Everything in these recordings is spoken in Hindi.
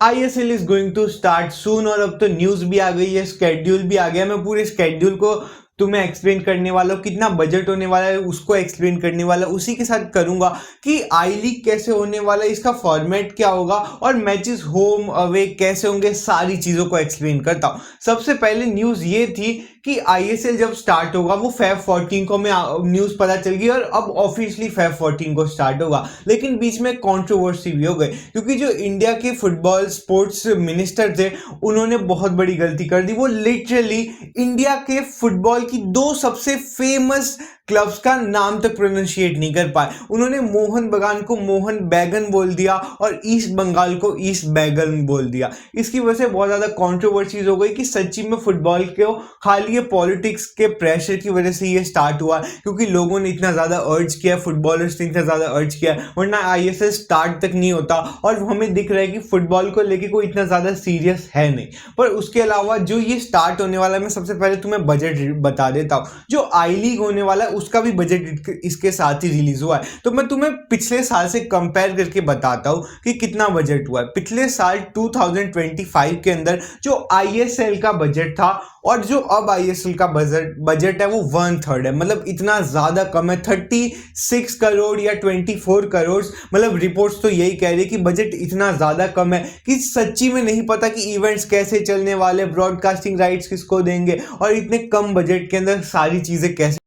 ISL is going to start soon और अब तो न्यूज भी आ गई है, स्केड्यूल भी आ गया। मैं पूरे स्केड्यूल को तुम्हें एक्सप्लेन करने वाला हूँ, कितना बजट होने वाला है उसको एक्सप्लेन करने वाला, उसी के साथ करूंगा कि आई लीग कैसे होने वाला है, इसका फॉर्मेट क्या होगा और मैचेस होम अवे कैसे होंगे, सारी चीजों को एक्सप्लेन करता हूँ। सबसे पहले न्यूज ये थी कि ISL जब स्टार्ट होगा वो Feb 14 को मैं न्यूज पता चल गई और अब ऑफिशियली Feb 14 को स्टार्ट होगा। लेकिन बीच में कंट्रोवर्सी भी हो गई क्योंकि जो इंडिया के फुटबॉल स्पोर्ट्स मिनिस्टर थे उन्होंने बहुत बड़ी गलती कर दी। वो लिटरली इंडिया के फुटबॉल की दो सबसे फेमस क्लब्स का नाम तक प्रोनाउंशिएट नहीं कर पाए। उन्होंने मोहन बगान को मोहन बैगन बोल दिया और ईस्ट बंगाल को ईस्ट बैगन बोल दिया। इसकी वजह से बहुत ज्यादा कंट्रोवर्सीज हो गई कि सच्ची में फुटबॉल को खाली ये पॉलिटिक्स के प्रेशर की वजह से ये स्टार्ट हुआ क्योंकि लोगों ने इतना ज्यादा अर्ज किया, फुटबॉलर्स ने इतना ज्यादा अर्ज किया, वरना ISL स्टार्ट तक नहीं होता। और हमें दिख रहा है कि फुटबॉल को लेके कोई इतना ज्यादा सीरियस है नहीं। पर उसके अलावा जो ये स्टार्ट होने वाला है, मैं सबसे पहले तुम्हें बजट बता देता हूँ। जो आई लीग होने वाला है उसका भी बजट इसके साथ ही रिलीज हुआ है, तो मैं तुम्हें पिछले साल से कंपेयर करके बताता हूँ कि कितना बजट हुआ है। पिछले साल 2025 के अंदर जो ISL का बजट था और जो अब ISL का बजट है वो 1/3 है। मतलब इतना ज्यादा कम है, 36 करोड़ या 24 करोड़। मतलब रिपोर्ट्स तो यही कह रही है कि बजट इतना ज्यादा कम है कि सच्ची में नहीं पता कि इवेंट्स कैसे चलने वाले, ब्रॉडकास्टिंग राइट्स किसको देंगे और इतने कम बजट के अंदर सारी चीजें कैसे।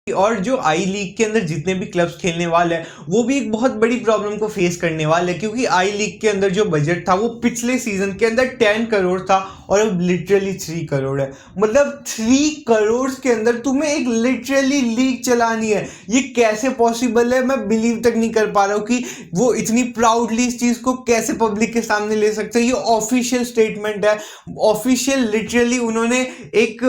और जो आई लीग के अंदर जितने भी क्लब्स खेलने वाले हैं वो भी एक बहुत बड़ी प्रॉब्लम को फेस करने वाले हैं क्योंकि आई लीग के अंदर जो बजट था वो पिछले सीजन के अंदर 10 करोड़ था और अब लिटरली 3 करोड़ है। मतलब 3 करोड़ के अंदर तुम्हें एक लिटरली लीग चलानी है, ये कैसे पॉसिबल है? मैं बिलीव तक नहीं कर पा रहा हूँ कि वो इतनी प्राउडली इस चीज को कैसे पब्लिक के सामने ले सकते हैं। ये ऑफिशियल स्टेटमेंट है, ऑफिशियल लिटरली उन्होंने एक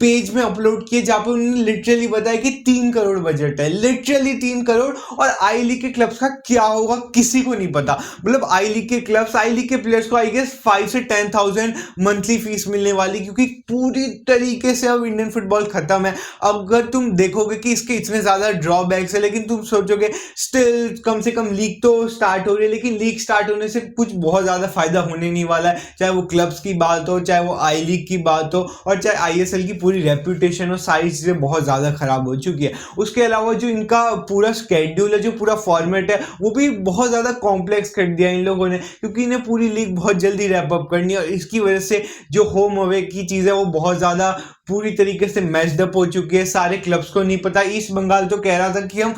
पेज में अपलोड किए जहां पे उन्होंने लिटरली बताया कि 3 करोड़ बजट है, लिटरली 3 करोड़। और आई लीग के क्लब्स का क्या होगा किसी को नहीं पता। मतलब आई लीग के क्लब्स, आई लीग के प्लेयर्स को आई गेस 5 से 10,000 मंथली फीस मिलने वाली क्योंकि पूरी तरीके से अब इंडियन फुटबॉल खत्म है। अगर तुम देखोगे कि इसके इतने ज्यादा ड्रॉबैक्स है, लेकिन तुम सोचोगे स्टिल कम से कम लीग तो स्टार्ट हो रही है, लेकिन लीग स्टार्ट होने से कुछ बहुत ज्यादा फायदा होने नहीं वाला है। चाहे वो क्लब्स की बात हो, चाहे वो आई लीग की बात हो और चाहे ISL की पूरी रेपुटेशन हो, सारी चीजें बहुत ज्यादा खराब हो चुकी है। उसके अलावा जो इनका पूरा स्केड्यूल है, जो पूरा फॉर्मेट है वो भी बहुत ज्यादा कॉम्प्लेक्स कर दिया इन लोगों ने क्योंकि इन्हें पूरी लीग बहुत जल्दी रैप अप करनी है और इसकी वजह से जो होम अवे की चीज है वो बहुत ज्यादा पूरी तरीके से मैच्ड अप हो चुकी है। सारे क्लब्स को नहीं पता। ईस्ट बंगाल तो कह रहा था कि हम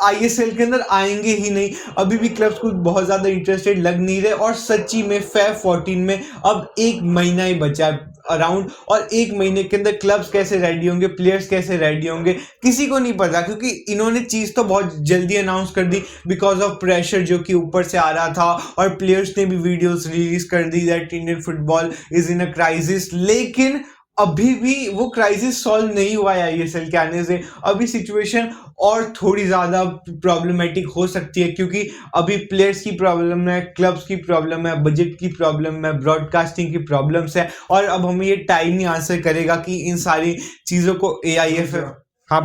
ISL के अंदर आएंगे ही नहीं। अभी भी क्लब्स को बहुत ज्यादा इंटरेस्टेड लग नहीं रहे और सच्ची में Feb 14 में अब 1 महीना ही बचा है अराउंड, और 1 महीने के अंदर क्लब्स कैसे रेडी होंगे, प्लेयर्स कैसे रेडी होंगे किसी को नहीं पता क्योंकि इन्होंने चीज तो बहुत जल्दी अनाउंस कर दी बिकॉज ऑफ प्रेशर जो कि ऊपर से आ रहा था और प्लेयर्स ने भी वीडियोस रिलीज कर दी that Indian football is in a crisis. लेकिन अभी भी वो क्राइसिस सॉल्व नहीं हुआ है ISL के आने से। अभी सिचुएशन और थोड़ी ज्यादा प्रॉब्लमेटिक हो सकती है क्योंकि अभी प्लेयर्स की प्रॉब्लम है, क्लब्स की प्रॉब्लम है, बजट की प्रॉब्लम है, ब्रॉडकास्टिंग की प्रॉब्लम्स है और अब हमें ये टाइम ही आंसर करेगा कि इन सारी चीजों को AIF। हाँ।